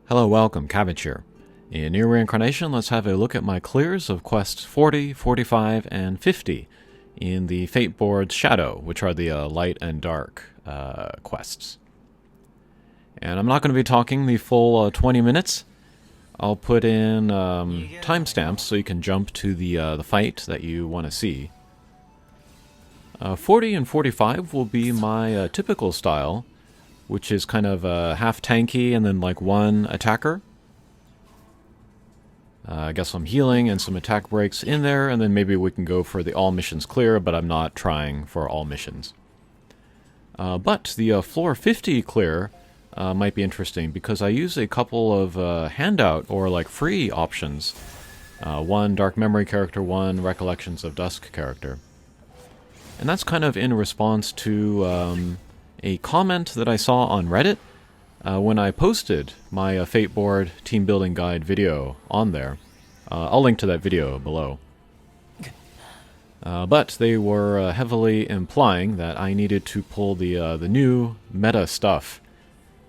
Hello, welcome, Cabbage here. In Nier Reincarnation, let's have a look at my clears of quests 40, 45, and 50 in the Fate Board's Shadow, which are the light and dark quests. And I'm not going to be talking the full 20 minutes. I'll put in timestamps so you can jump to the fight that you want to see. 40 and 45 will be my typical style, which is kind of half tanky and then like one attacker. I guess some healing and some attack breaks in there, and then maybe we can go for the all missions clear, but I'm not trying for all missions. But the floor 50 clear might be interesting because I use a couple of handout or like free options. One Dark Memory character, one Recollections of Dusk character. And that's kind of in response to a comment that I saw on Reddit when I posted my Fate Board team building guide video on there. I'll link to that video below. But they were heavily implying that I needed to pull the new meta stuff,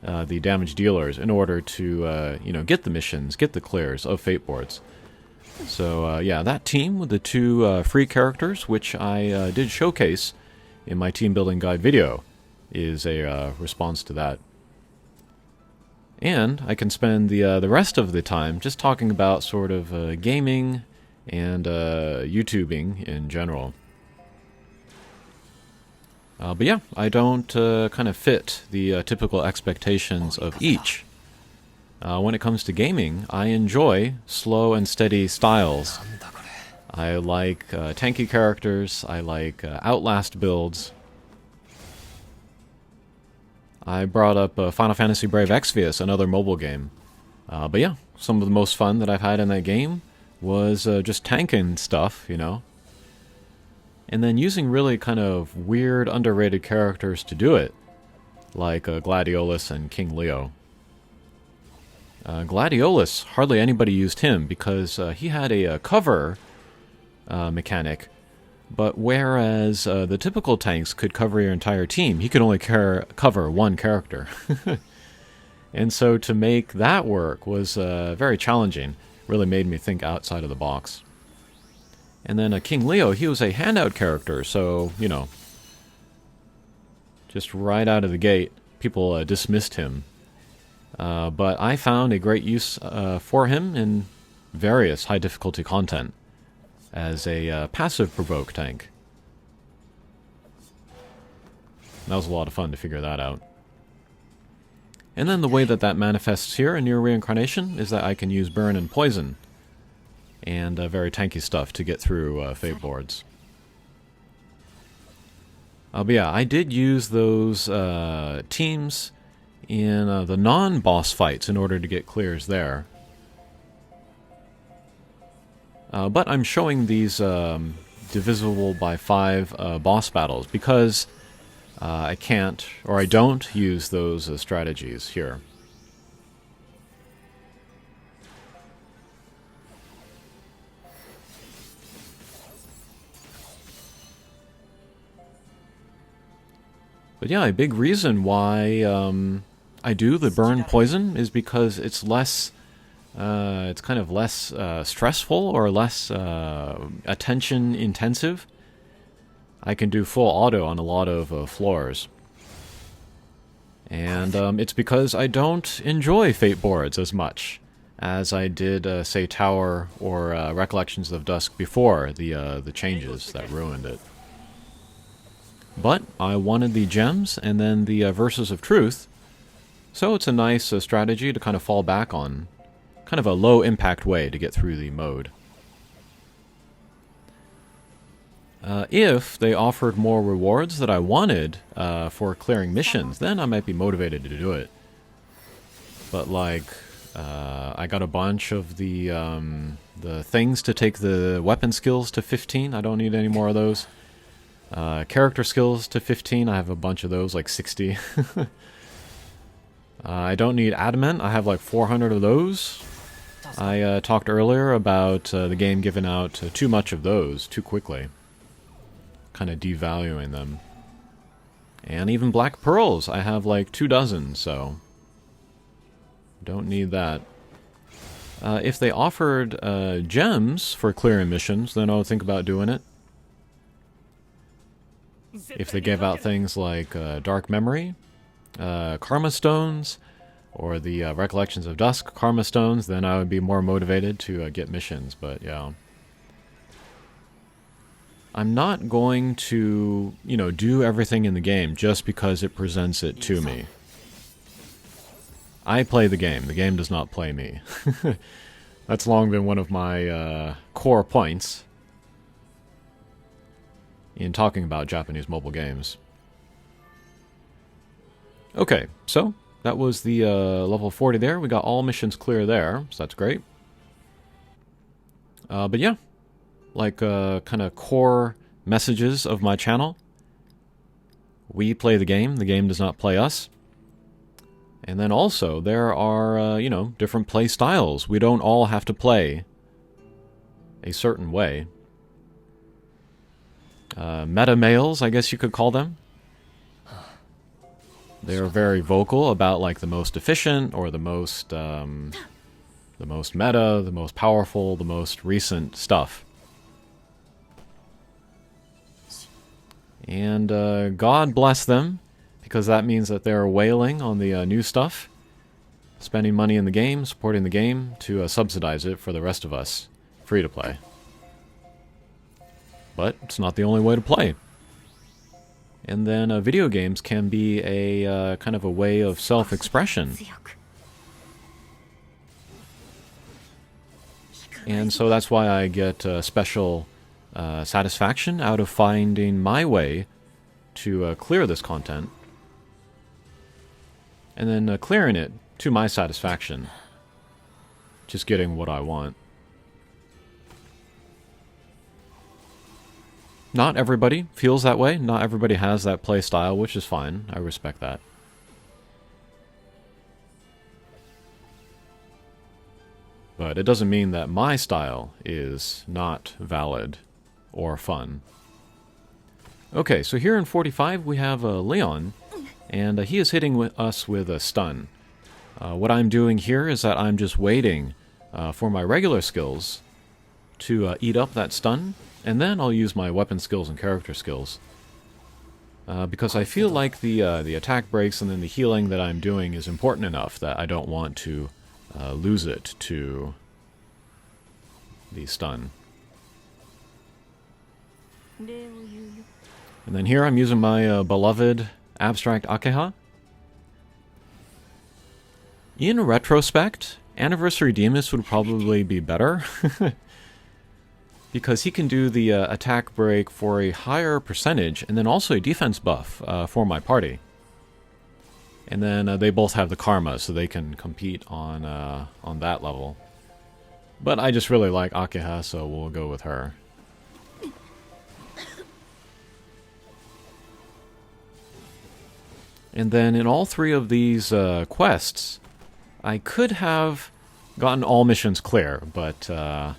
the damage dealers, in order to get the missions, get the clears of Fate Boards. So yeah, that team with the two free characters, which I did showcase in my team building guide video, is a response to that. And I can spend the rest of the time just talking about sort of gaming and YouTubing in general. But yeah, I don't kind of fit the typical expectations of each. When it comes to gaming, I enjoy slow and steady styles. I like tanky characters, I like Outlast builds. I brought up Final Fantasy Brave Exvius, another mobile game. But yeah, some of the most fun that I've had in that game was just tanking stuff, you know. And then using really kind of weird, underrated characters to do it, like Gladiolus and King Leo. Gladiolus, hardly anybody used him because he had a cover mechanic. But whereas the typical tanks could cover your entire team, he could only cover one character. And so to make that work was very challenging. Really made me think outside of the box. And then King Leo, he was a handout character, so, you know, just right out of the gate, people dismissed him. But I found a great use for him in various high difficulty content as a passive provoke tank. That was a lot of fun to figure that out. And then the way that that manifests here in Nier Reincarnation is that I can use burn and poison and very tanky stuff to get through Fate Boards. But yeah, I did use those teams in the non-boss fights in order to get clears there. But I'm showing these divisible by 5 boss battles because I can't, or I don't use those strategies here. But yeah, a big reason why I do the burn poison is because it's less it's kind of less stressful or less attention intensive. I can do full auto on a lot of floors. And it's because I don't enjoy Fate Boards as much as I did, say, Tower or Recollections of Dusk before the changes that ruined it. But I wanted the gems and then the Verses of Truth, so it's a nice strategy to kind of fall back on. Kind of a low-impact way to get through the mode. If they offered more rewards that I wanted for clearing missions, then I might be motivated to do it. But like, I got a bunch of the things to take the weapon skills to 15. I don't need any more of those. Character skills to 15. I have a bunch of those, like 60. I don't need adamant. I have like 400 of those. I talked earlier about the game giving out too much of those too quickly. Kind of devaluing them. And even black pearls, I have like 2 dozen, so Don't need that. If they offered gems for clearing missions, then I would think about doing it. If they gave out things like Dark Memory, Karma Stones, or the Recollections of Dusk Karma Stones, then I would be more motivated to get missions, but yeah. I'm not going to, do everything in the game just because it presents it to me. I play the game. The game does not play me. That's long been one of my core points in talking about Japanese mobile games. Okay, so that was the level 40 there. We got all missions clear there, so that's great. But yeah, like kind of core messages of my channel. We play the game does not play us. And then also, there are, different play styles. We don't all have to play a certain way. Meta males, I guess you could call them. They're very vocal about, like, the most efficient, or the most meta, the most powerful, the most recent stuff. And God bless them, because that means that they're wailing on the new stuff, spending money in the game, supporting the game, to subsidize it for the rest of us, free to play. But it's not the only way to play. And then video games can be a kind of a way of self-expression. And so that's why I get special satisfaction out of finding my way to clear this content. And then clearing it to my satisfaction. Just getting what I want. Not everybody feels that way. Not everybody has that play style, which is fine. I respect that. But it doesn't mean that my style is not valid or fun. Okay, so here in 45 we have Leon, and he is hitting us with a stun. What I'm doing here is that I'm just waiting for my regular skills to eat up that stun, and then I'll use my weapon skills and character skills. Because I feel like the attack breaks and then the healing that I'm doing is important enough that I don't want to lose it to the stun. And then here I'm using my beloved Abstract Akeha. In retrospect, Anniversary Demus would probably be better. Because he can do the attack break for a higher percentage, and then also a defense buff for my party. And then they both have the karma, so they can compete on that level. But I just really like Akeha, so we'll go with her. And then in all three of these quests, I could have gotten all missions clear, but I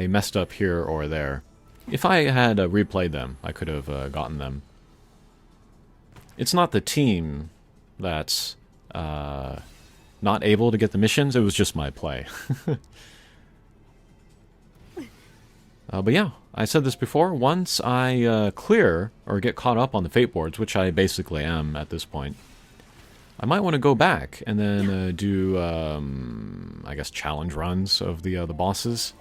messed up here or there. If I had replayed them, I could have gotten them. It's not the team that's not able to get the missions, it was just my play. But yeah, I said this before, once I clear or get caught up on the fate boards, which I basically am at this point, I might want to go back and then do, I guess, challenge runs of the bosses.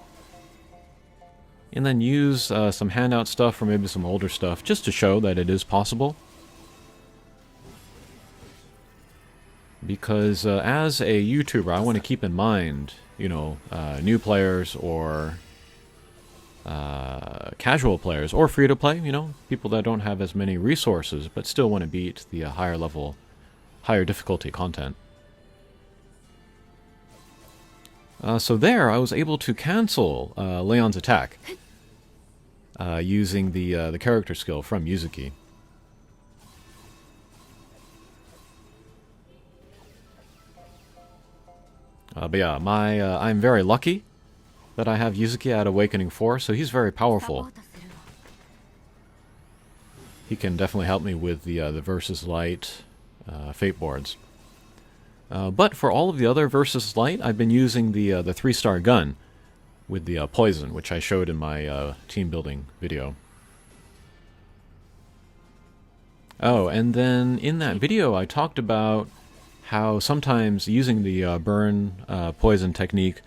And then use some handout stuff or maybe some older stuff just to show that it is possible. Because as a YouTuber, I want to keep in mind, new players or casual players or free-to-play, people that don't have as many resources but still want to beat the higher level, higher difficulty content. So there, I was able to cancel Leon's attack using the character skill from Yuzuki. But yeah, I'm very lucky that I have Yuzuki at Awakening 4, so he's very powerful. He can definitely help me with the Versus Light Fate boards. But for all of the other Versus Light, I've been using the 3-star gun with the poison, which I showed in my team building video. Oh, and then in that video I talked about how sometimes using the burn poison technique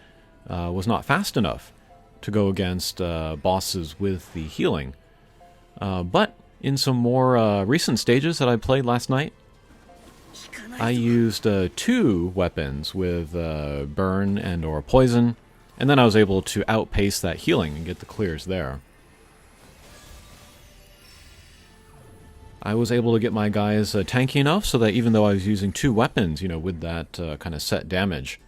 was not fast enough to go against bosses with the healing. But in some more recent stages that I played last night, I used 2 weapons with burn and or poison, and then I was able to outpace that healing and get the clears there. I was able to get my guys tanky enough so that even though I was using 2 weapons, you know, with that kind of set damage,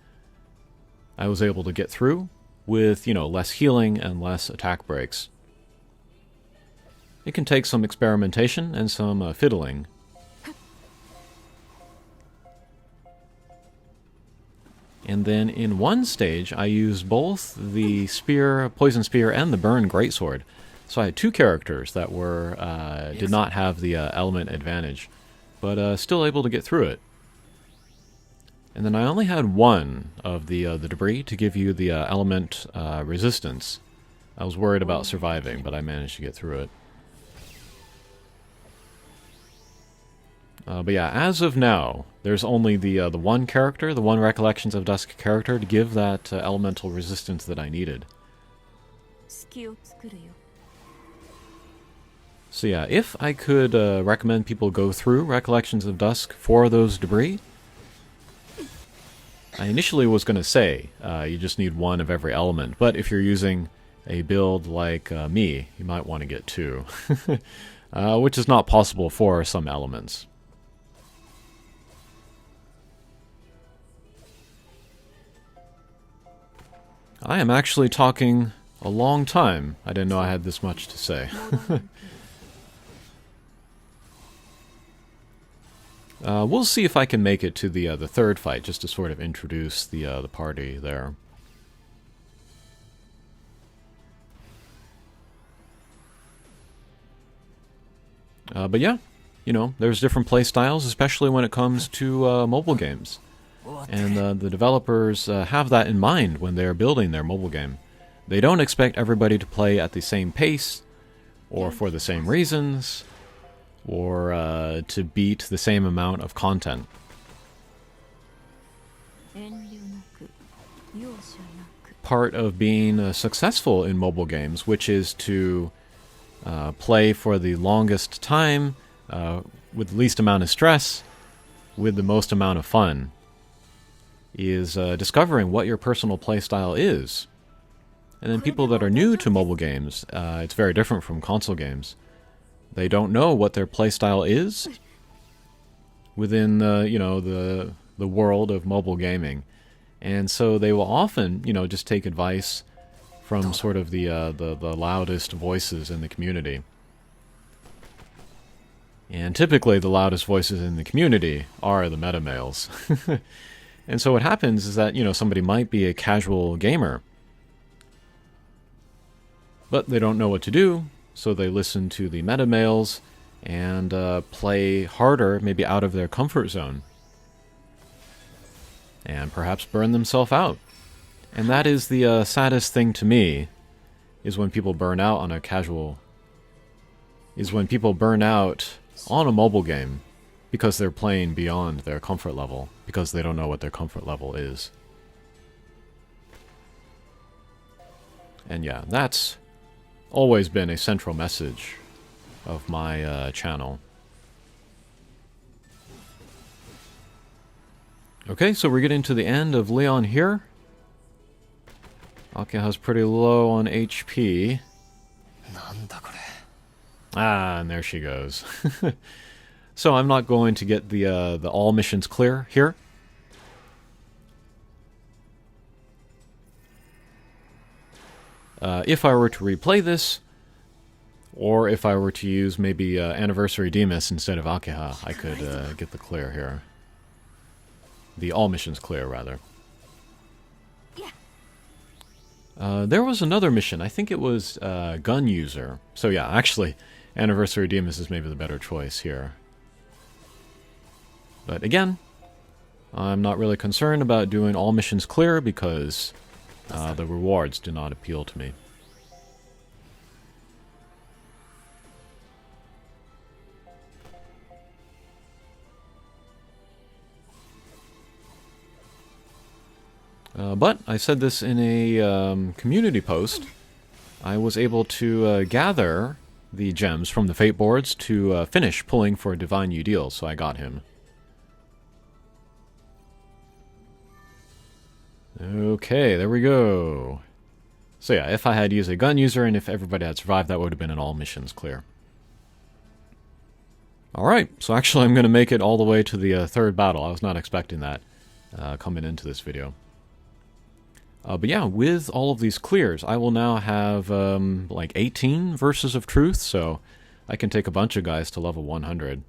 I was able to get through with, you know, less healing and less attack breaks. It can take some experimentation and some fiddling. And then in one stage, I used both the spear, poison spear, and the burn greatsword. So I had 2 characters that were did not have the element advantage, but still able to get through it. And then I only had 1 of the debris to give you the element resistance. I was worried about surviving, but I managed to get through it. But yeah, as of now, there's only the 1 character, the 1 Recollections of Dusk character, to give that elemental resistance that I needed. So yeah, if I could recommend people go through Recollections of Dusk for those debris, I initially was going to say you just need 1 of every element, but if you're using a build like me, you might want to get 2, which is not possible for some elements. I am actually talking a long time. I didn't know I had this much to say. We'll see if I can make it to the 3rd fight, just to sort of introduce the party there. But yeah, you know, there's different play styles, especially when it comes to mobile games. And the developers have that in mind when they're building their mobile game. They don't expect everybody to play at the same pace, or for the same reasons, or to beat the same amount of content. Part of being successful in mobile games, which is to play for the longest time, with the least amount of stress, with the most amount of fun, is discovering what your personal playstyle is. And then people that are new to mobile games, it's very different from console games. They don't know what their playstyle is within the world of mobile gaming, and so they will often just take advice from sort of the loudest voices in the community. And typically, the loudest voices in the community are the meta males. And so what happens is that somebody might be a casual gamer, but they don't know what to do. So they listen to the meta males and play harder, maybe out of their comfort zone, and perhaps burn themselves out. And that is the saddest thing to me, is when people burn out on a mobile game because they're playing beyond their comfort level, because they don't know what their comfort level is. And yeah, that's always been a central message of my channel. Okay, so we're getting to the end of Leon here. Akeha's pretty low on HP. Ah, and there she goes. So I'm not going to get the all missions clear here. If I were to replay this, or if I were to use maybe Anniversary Demas instead of Akeha, I could get the clear here. The all missions clear, rather. There was another mission. I think it was Gun User. So yeah, actually, Anniversary Demas is maybe the better choice here. But again, I'm not really concerned about doing all missions clear because the rewards do not appeal to me. But I said this in a community post. I was able to gather the gems from the fate boards to finish pulling for Divine Udil, so I got him. Okay, there we go. So yeah, if I had used a gun user and if everybody had survived, that would have been an all missions clear. Alright, so actually I'm going to make it all the way to the third battle. I was not expecting that coming into this video. But yeah, with all of these clears, I will now have like 18 Verses of Truth, so I can take a bunch of guys to level 100.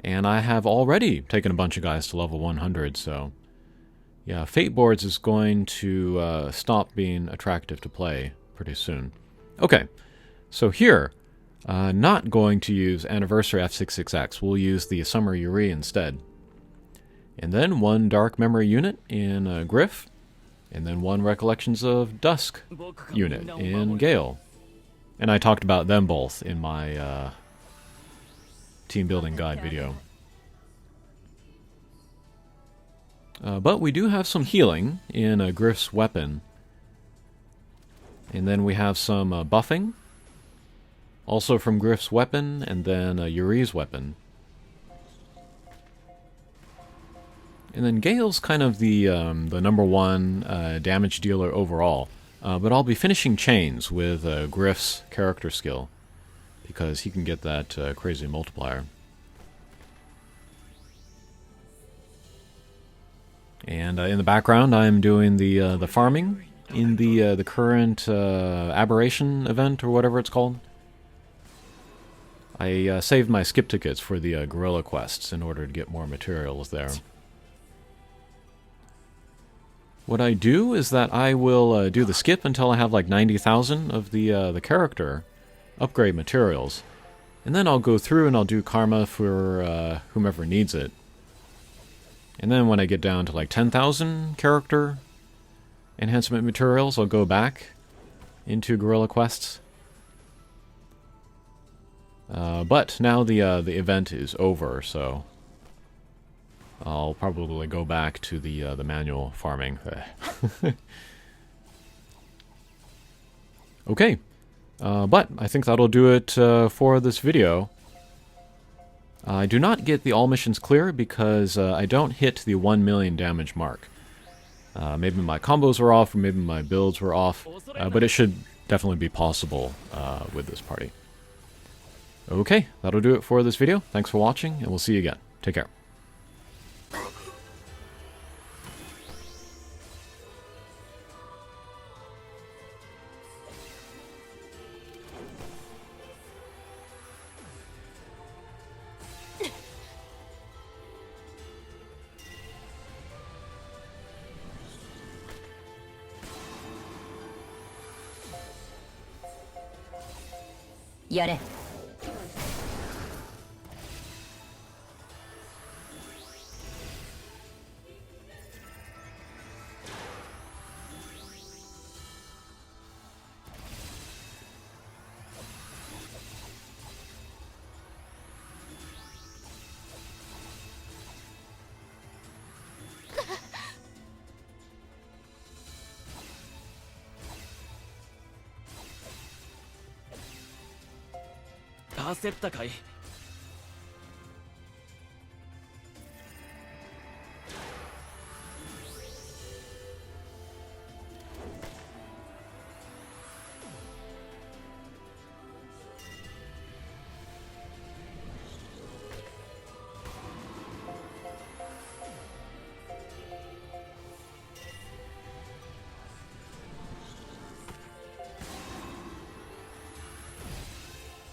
And I have already taken a bunch of guys to level 100, so yeah, Fate Boards is going to stop being attractive to play pretty soon. Okay, so here, not going to use Anniversary F66X. We'll use the Summer Yuri instead. And then one Dark Memory unit in Griff. And then one Recollections of Dusk unit in Gale. And I talked about them both in my team building guide video. But we do have some healing in Griff's weapon. And then we have some buffing. Also from Griff's weapon, and then Yuri's weapon. And then Gale's kind of the number one damage dealer overall. But I'll be finishing chains with Griff's character skill, because he can get that crazy multiplier. And in the background, I'm doing the farming in the current aberration event, or whatever it's called. I saved my skip tickets for the guerrilla quests in order to get more materials there. What I do is that I will do the skip until I have like 90,000 of the character upgrade materials. And then I'll go through and I'll do karma for whomever needs it. And then when I get down to like 10,000 character enhancement materials, I'll go back into guerrilla quests. But now the event is over, so I'll probably go back to the manual farming. Okay, but I think that'll do it for this video. I do not get the all missions clear because I don't hit the 1 million damage mark. Maybe my combos were off, or maybe my builds were off, but it should definitely be possible with this party. Okay, that'll do it for this video. Thanks for watching, and we'll see you again. Take care. Yare.焦ったかい。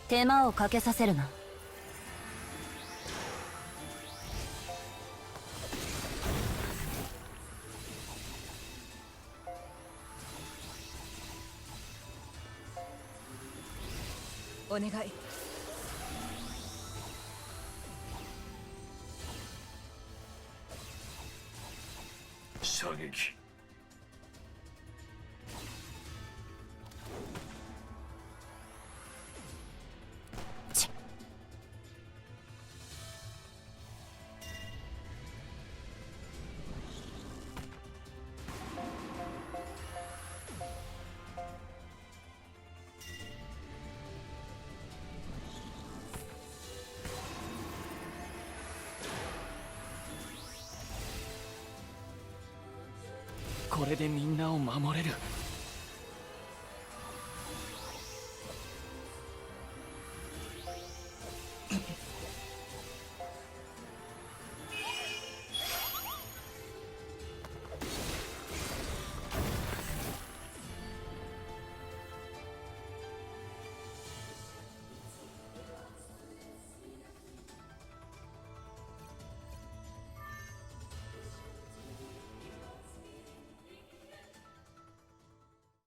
手間をかけさせるな。お願い。射撃これでみんなを守れる。